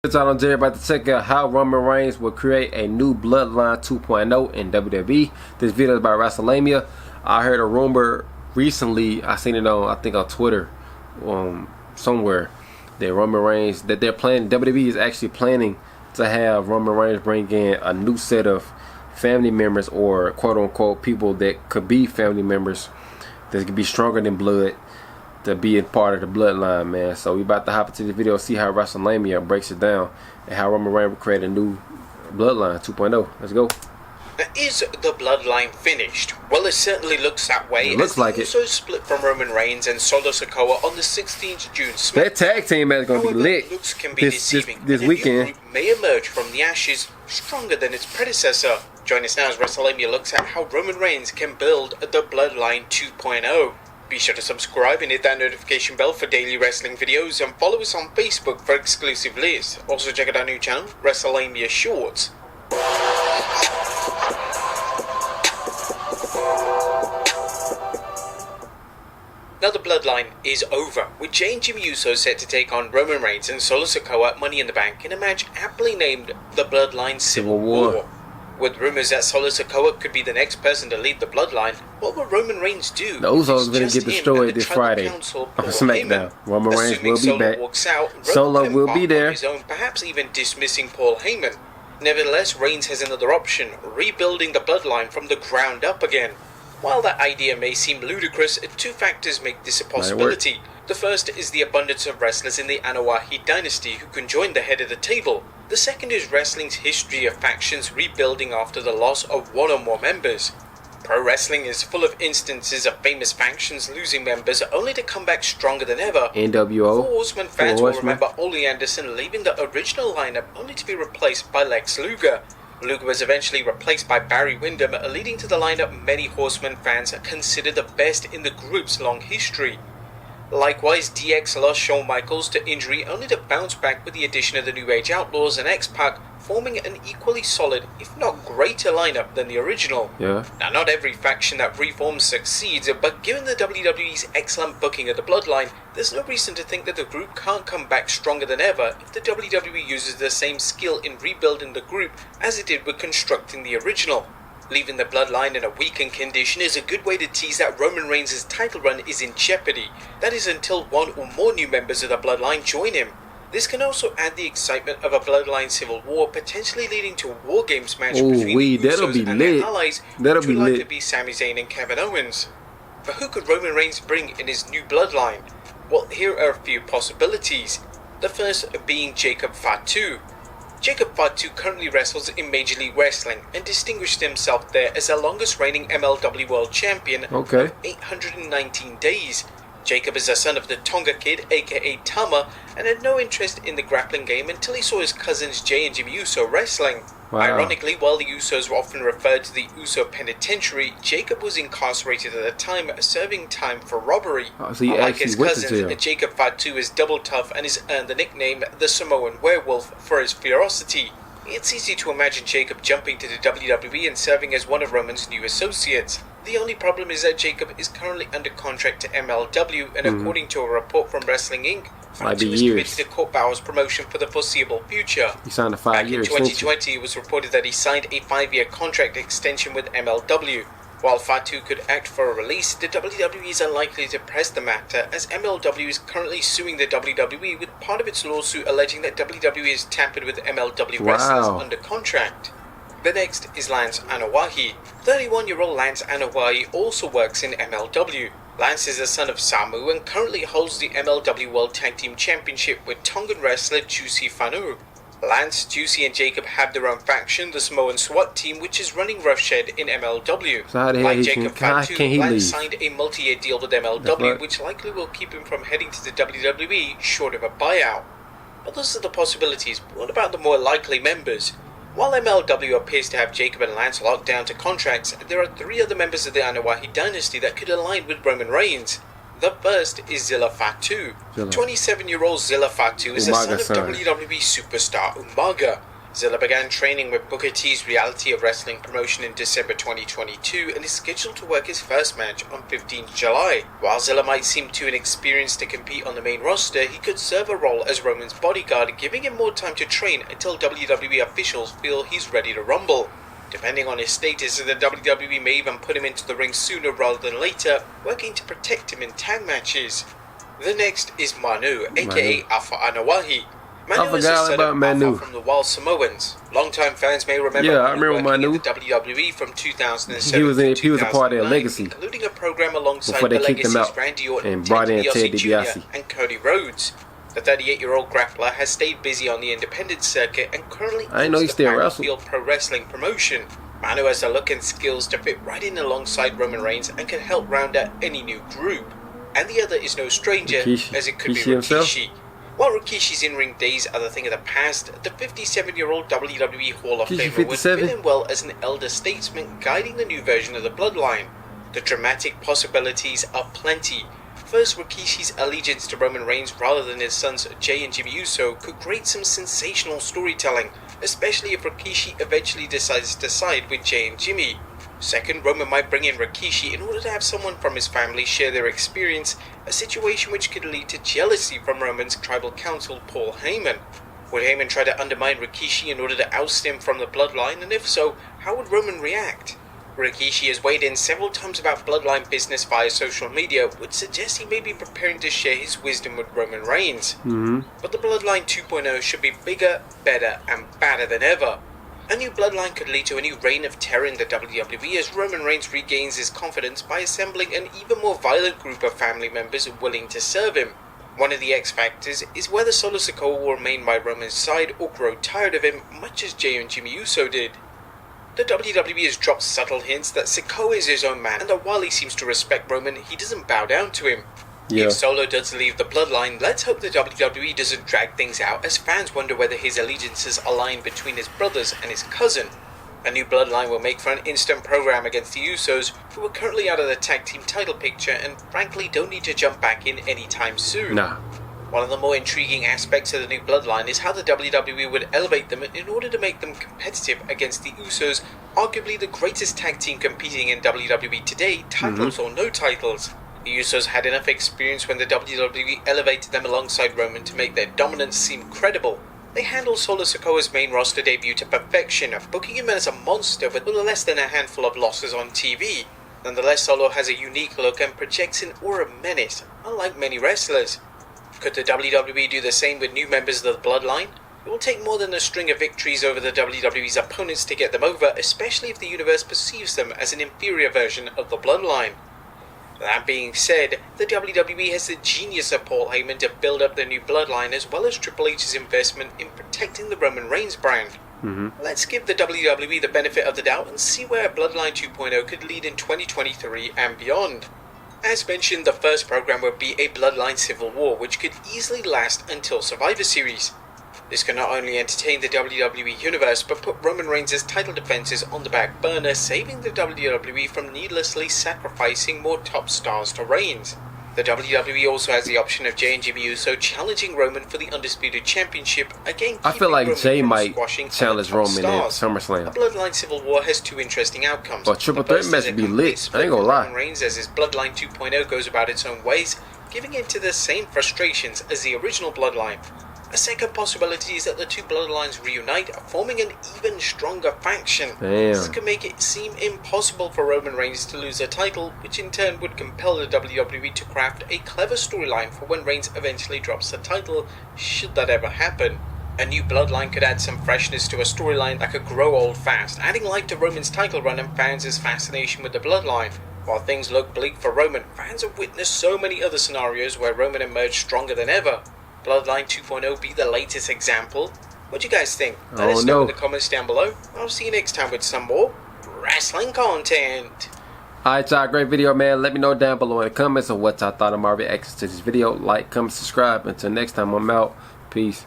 It's all on Jerry about to check out how Roman Reigns will create a new Bloodline 2.0 in WWE. This video is about WrestleMania. I heard a rumor recently, I seen it on, I think on Twitter, somewhere, that Roman Reigns, that they're planning, WWE is actually planning to have Roman Reigns bring in a new set of family members, or quote unquote people that could be family members that could be stronger than blood, to be a part of the bloodline, man. So we about to hop into the video and see how WrestleMania breaks it down and how Roman Reigns will create a new bloodline 2.0. Let's go. Is the bloodline finished? Well, it certainly looks that way. It looks like it. Also split from Roman Reigns and Solo Sikoa on the 16th June. That tag team match is going to be lit looks can be deceiving. This weekend. A new group may emerge from the ashes stronger than its predecessor. Join us now as WrestleMania looks at how Roman Reigns can build the bloodline 2.0. Be sure to subscribe and hit that notification bell for daily wrestling videos, and follow us on Facebook for exclusive lists. Also check out our new channel, WrestleMania Shorts. Now the bloodline is over, with Jey and Jimmy Uso set to take on Roman Reigns and Solo Sikoa at Money in the Bank in a match aptly named the Bloodline Civil War. With rumors that Solo Sikoa could be the next person to lead the bloodline, what will Roman Reigns do? The Usos going to get destroyed this Friday on SmackDown. Roman Reigns will be back. Solo will be there. Perhaps even dismissing Paul Heyman. Nevertheless, Reigns has another option: rebuilding the bloodline from the ground up again. While that idea may seem ludicrous, two factors make this a possibility. The first is the abundance of wrestlers in the Anoa'i dynasty who can join the head of the table. The second is wrestling's history of factions rebuilding after the loss of one or more members. Pro wrestling is full of instances of famous factions losing members only to come back stronger than ever. NWO. Four Horsemen fans will remember Ole Anderson leaving the original lineup only to be replaced by Lex Luger. Luger was eventually replaced by Barry Windham, leading to the lineup many Horsemen fans consider the best in the group's long history. Likewise, DX lost Shawn Michaels to injury only to bounce back with the addition of the New Age Outlaws and X-Pac, forming an equally solid, if not greater lineup than the original. Yeah. Now, not every faction that reforms succeeds, but given the WWE's excellent booking of the Bloodline, there's no reason to think that the group can't come back stronger than ever if the WWE uses the same skill in rebuilding the group as it did with constructing the original. Leaving the bloodline in a weakened condition is a good way to tease that Roman Reigns' title run is in jeopardy. That is until one or more new members of the bloodline join him. This can also add the excitement of a bloodline civil war, potentially leading to a War Games match between the Usos and their allies, which would likely be Sami Zayn and Kevin Owens. But who could Roman Reigns bring in his new bloodline? Well, here are a few possibilities. The first being Jacob Fatu. Jacob Fatu currently wrestles in Major League Wrestling and distinguished himself there as the longest reigning MLW World Champion of 819 days. Jacob is the son of the Tonga Kid, aka Tama, and had no interest in the grappling game until he saw his cousins Jey and Jimmy Uso wrestling. Wow. Ironically, while the Usos were often referred to the Uso Penitentiary, Jacob was incarcerated at the time, serving time for robbery. Unlike his cousins, Jacob Fatu is double tough and has earned the nickname the Samoan Werewolf for his ferocity. It's easy to imagine Jacob jumping to the WWE and serving as one of Roman's new associates. The only problem is that Jacob is currently under contract to MLW, and according to a report from Wrestling Inc., Fatu is committed to Court Bauer's promotion for the foreseeable future. He signed a 5-year extension. Back in 2020, it was reported that he signed a 5-year contract extension with MLW. While Fatu could act for a release, the WWE is unlikely to press the matter, as MLW is currently suing the WWE, with part of its lawsuit alleging that WWE has tampered with MLW wrestlers under contract. The next is Lance Anoa'i. 31-year-old Lance Anoa'i also works in MLW. Lance is the son of Samu and currently holds the MLW World Tag Team Championship with Tongan wrestler Juicy Fanu. Lance, Juicy and Jacob have their own faction, the Samoan SWAT team, which is running roughshed in MLW. So like Jacob Fatu, Lance signed a multi-year deal with MLW, which likely will keep him from heading to the WWE short of a buyout. But those are the possibilities, but what about the more likely members? While MLW appears to have Jacob and Lance locked down to contracts, there are 3 other members of the Anoa'i dynasty that could align with Roman Reigns. The first is Zilla Fatu. 27-year-old Zilla Fatu is the son of WWE superstar Umaga. Zilla began training with Booker T's Reality of Wrestling promotion in December 2022 and is scheduled to work his first match on 15th July. While Zilla might seem too inexperienced to compete on the main roster, he could serve a role as Roman's bodyguard, giving him more time to train until WWE officials feel he's ready to rumble. Depending on his status, the WWE may even put him into the ring sooner rather than later, working to protect him in tag matches. The next is Manu, aka Alpha Anawahi. Manu is a son of Alpha from the Wild Samoans. Longtime fans may remember Manu in the WWE from 2007 he was a part of their legacy, including a program alongside the Legacy's Randy Orton, and brought in Ted DiBiase and Cody Rhodes. The 38-year-old grappler has stayed busy on the independent circuit and currently owns the Battlefield Pro Wrestling promotion. Manu has the look and skills to fit right in alongside Roman Reigns and can help round out any new group. And the other is no stranger, as it could be Rikishi. While Rikishi's in-ring days are the thing of the past, the 57-year-old WWE Hall of Famer would fit in well as an elder statesman guiding the new version of the Bloodline. The dramatic possibilities are plenty. First, Rikishi's allegiance to Roman Reigns rather than his sons Jey and Jimmy Uso could create some sensational storytelling, especially if Rikishi eventually decides to side with Jey and Jimmy. Second, Roman might bring in Rikishi in order to have someone from his family share their experience, a situation which could lead to jealousy from Roman's tribal counsel Paul Heyman. Would Heyman try to undermine Rikishi in order to oust him from the Bloodline, and if so, how would Roman react? Rikishi has weighed in several times about Bloodline business via social media, which suggests he may be preparing to share his wisdom with Roman Reigns. But the Bloodline 2.0 should be bigger, better, and badder than ever. A new Bloodline could lead to a new reign of terror in the WWE as Roman Reigns regains his confidence by assembling an even more violent group of family members willing to serve him. One of the X factors is whether Solo Sikoa will remain by Roman's side or grow tired of him, much as Jey and Jimmy Uso did. The WWE has dropped subtle hints that Sikoa is his own man and that while he seems to respect Roman, he doesn't bow down to him. If Solo does leave the Bloodline, let's hope the WWE doesn't drag things out as fans wonder whether his allegiances align between his brothers and his cousin. A new Bloodline will make for an instant program against the Usos, who are currently out of the tag team title picture and frankly don't need to jump back in anytime soon. One of the more intriguing aspects of the new Bloodline is how the WWE would elevate them in order to make them competitive against the Usos, arguably the greatest tag team competing in WWE today, titles or no titles. The Usos had enough experience when the WWE elevated them alongside Roman to make their dominance seem credible. They handled Solo Sikoa's main roster debut to perfection, booking him as a monster with less than a handful of losses on TV. Nonetheless, Solo has a unique look and projects an aura of menace, unlike many wrestlers. Could the WWE do the same with new members of the Bloodline? It will take more than a string of victories over the WWE's opponents to get them over, especially if the universe perceives them as an inferior version of the Bloodline. That being said, the WWE has the genius of Paul Heyman to build up the new Bloodline as well as Triple H's investment in protecting the Roman Reigns brand. Let's give the WWE the benefit of the doubt and see where Bloodline 2.0 could lead in 2023 and beyond. As mentioned, the first program would be a Bloodline Civil War, which could easily last until Survivor Series. This can not only entertain the WWE Universe, but put Roman Reigns' title defenses on the back burner, saving the WWE from needlessly sacrificing more top stars to Reigns. The WWE also has the option of Jey and Jimmy Uso challenging Roman for the Undisputed Championship, again I feel like Roman Jey might challenge Roman at SummerSlam. A Bloodline Civil War has two interesting outcomes. But triple threat match would be lit, I ain't gonna lie. Roman Reigns as his Bloodline 2.0 goes about its own ways, giving in to the same frustrations as the original Bloodline. A second possibility is that the two bloodlines reunite, forming an even stronger faction. This could make it seem impossible for Roman Reigns to lose a title, which in turn would compel the WWE to craft a clever storyline for when Reigns eventually drops the title, should that ever happen. A new bloodline could add some freshness to a storyline that could grow old fast, adding life to Roman's title run and fans' fascination with the bloodline. While things look bleak for Roman, fans have witnessed so many other scenarios where Roman emerged stronger than ever. Bloodline 2.0 be the latest example. What do you guys think? Let us know in the comments down below. I'll see you next time with some more wrestling content. Alright y'all, great video man. Let me know down below in the comments of what y'all thought of my reactions to this video. Like, comment, subscribe. Until next time, I'm out. Peace.